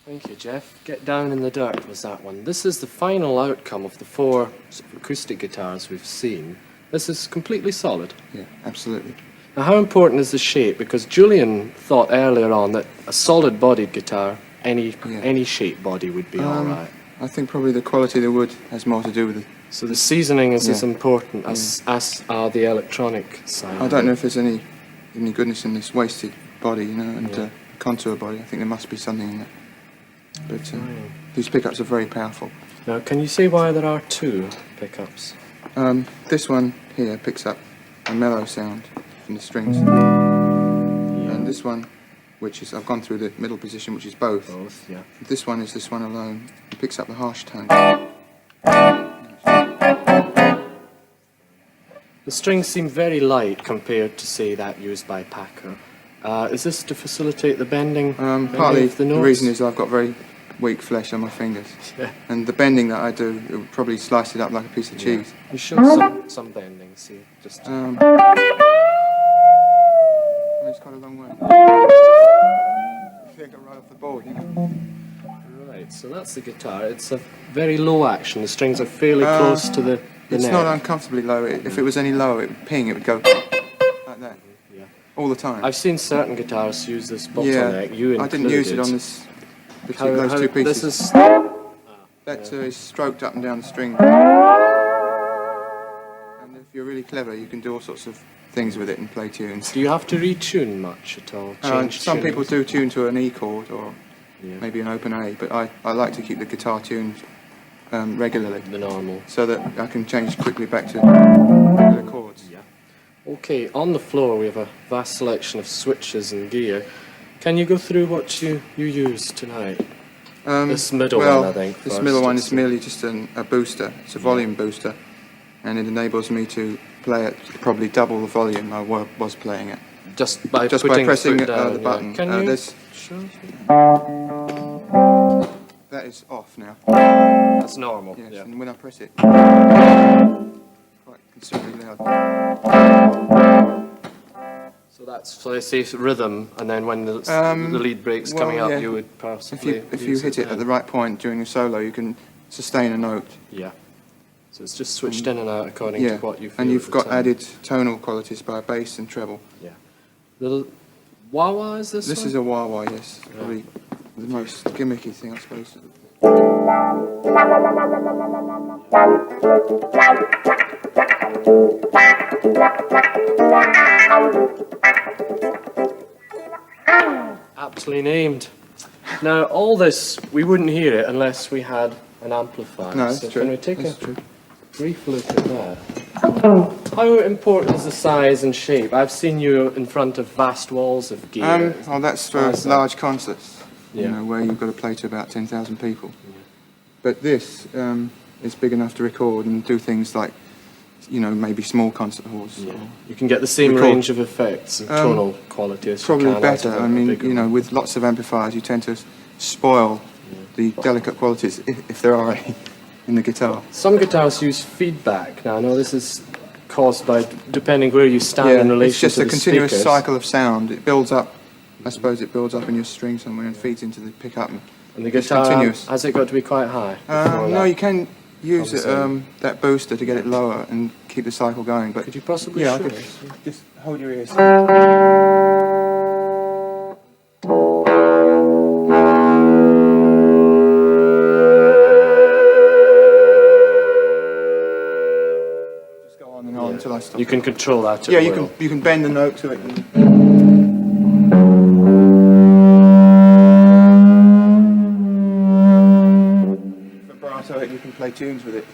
Thank you, Jeff. Get Down in the Dirt was that one. This is the final outcome of the four sort of acoustic guitars we've seen. This is completely solid. Yeah, absolutely. Now, how important is the shape? Because Julian thought earlier on that a solid-bodied guitar, any shape body would be all right. I think probably the quality of the wood has more to do with it. So the seasoning is as important as are the electronic side. I don't know if there's any goodness in this wasted body, you know, and contour body. I think there must be something in that. But these pickups are very powerful. Now, can you see why there are two pickups? This one here picks up a mellow sound from the strings. And this one, which is, I've gone through the middle position, which is both. Both, yeah. This one is this one alone. It picks up the harsh tone. The strings seem very light compared to, say, that used by Packer. Is this to facilitate the bending? Partly of the notes? the reason is I've got very weak flesh on my fingers. Yeah. And the bending that I do, it would probably slice it up like a piece of cheese. You show some bending, see, just... It's quite a long way. I think I right off the board, you know. Right, so that's the guitar. It's a very low action. The strings are fairly close to the It's neck. not uncomfortably low. If it was any lower, it would ping. It would go like that Yeah. all the time. I've seen certain guitarists use this Yeah, bottleneck. You I didn't use it on included. this. Those two pieces. This is. That is stroked up and down the string. And if you're really clever, you can do all sorts of things with it and play tunes. Do you have to retune much at all? Change Some tunings? people do tune to an E chord or Yeah. maybe an open A, but I like to keep the guitar tuned regularly The normal. so that I can change quickly back to regular chords. Yeah. Okay, on the floor we have a vast selection of switches and gear. Can you go through what you use tonight? This middle one, I think. This first, middle one is it's- merely just a booster. It's a volume booster, and it enables me to play at probably double the volume I was playing at. Just by Just by putting pressing foot down, the yeah. button. Can you There's- show us? That is off now. That's normal. Yes, Yeah. and when I press it, quite considerably loud. So that's so they say rhythm, and then when the lead break's well, coming up, yeah. you would possibly. If you use hit it at the right point during a solo, you can sustain a note. Yeah. So it's just switched in and out according Yeah, to what you feel. and at you've the got time. added tonal qualities by bass and treble. Yeah. The wah-wah is this? This one? is a wah-wah, yes. Probably the most gimmicky thing, I suppose. Aptly named. Now, all this, we wouldn't hear it unless we had an amplifier. No, that's so true. Can we take That's a true. brief look at that? How important is the size and shape? I've seen you in front of vast walls of gear. Well, that's for Why is that? large concerts, Yeah. you know, where you've got to play to about 10,000 people. But this is big enough to record and do things like, you know, maybe small concert halls. Yeah. or You can get the same Record. range of effects and tonal quality as Probably you can better. out of a I mean, bigger you know, one. with lots of amplifiers, you tend to spoil the delicate qualities, if there are any, in the guitar. Some guitars use feedback. Now, I know this is caused by depending where you stand in relation it's just to a the continuous speakers. cycle of sound. It builds up. I suppose it builds up in your string somewhere and feeds into the pickup. And the It's guitar continuous. has it got to be quite high? before No, that? you can use comes it, in? that booster to get it lower and keep the cycle going. But Could you possibly yeah, I show could us? just hold your ears. Just go on and on until I stop. You can control that. Yeah, at you will. can bend the note to it. Vibrato it, you can play tunes with it.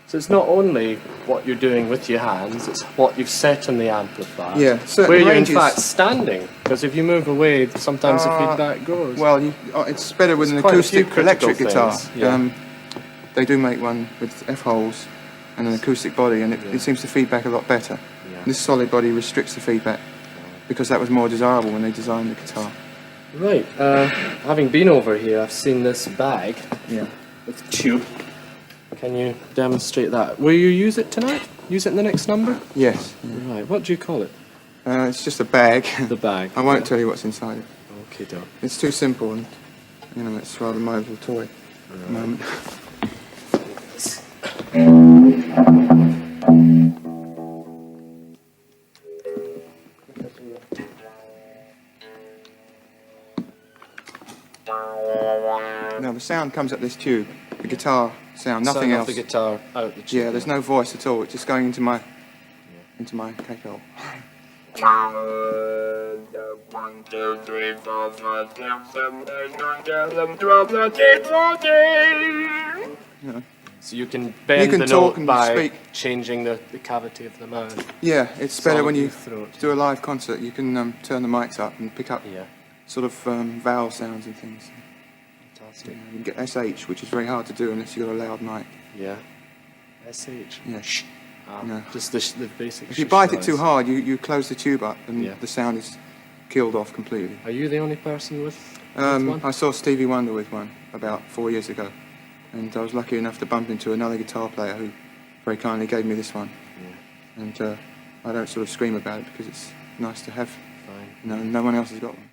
So it's not only what you're doing with your hands; it's what you've set on the amplifier. Yeah, certain where you're ranges- in fact standing. Because if you move away, sometimes the Ah, feedback goes. Well, it's better with There's an quite a few acoustic critical electric guitar. things, yeah. They do make one with F-holes and an acoustic body, and it seems to feedback a lot better. Yeah. This solid body restricts the feedback because that was more desirable when they designed the guitar. Right. Having been over here, I've seen this bag Yeah. with tube. Can you demonstrate that? Will you use it tonight? Use it in the next number? Yes. Right. What do you call it? It's just a bag. The bag. I won't tell you what's inside it. Okay, Doc. It's too simple, and you know it's rather my little toy at the moment. Now the sound comes up this tube, the guitar sound, nothing Sound else. off the guitar out the tube. Yeah, there's no voice at all. It's just going into my cake-hole. 1, 2, 3, 4, 5, 6, 7, 8, 9, 10, 11, 12, 13, 14. You know. So you can bend can the talk note and by speak. changing the cavity of the mouth. Yeah, it's better when you Throat. do a live concert. You can turn the mics up and pick up Yeah, sort of vowel sounds and things. fantastic. You can get SH, which is very hard to do unless you've got a loud mic. Yeah. SH. Yeah, shh. No. Just the basic. If you shush bite it noise. too hard, you close the tube up and Yeah. the sound is killed off completely. Are you the only person with one? I saw Stevie Wonder with one about 4 years ago, and I was lucky enough to bump into another guitar player who very kindly gave me this one. Yeah, And I don't sort of scream about it because it's nice to have. fine. No one else has got one.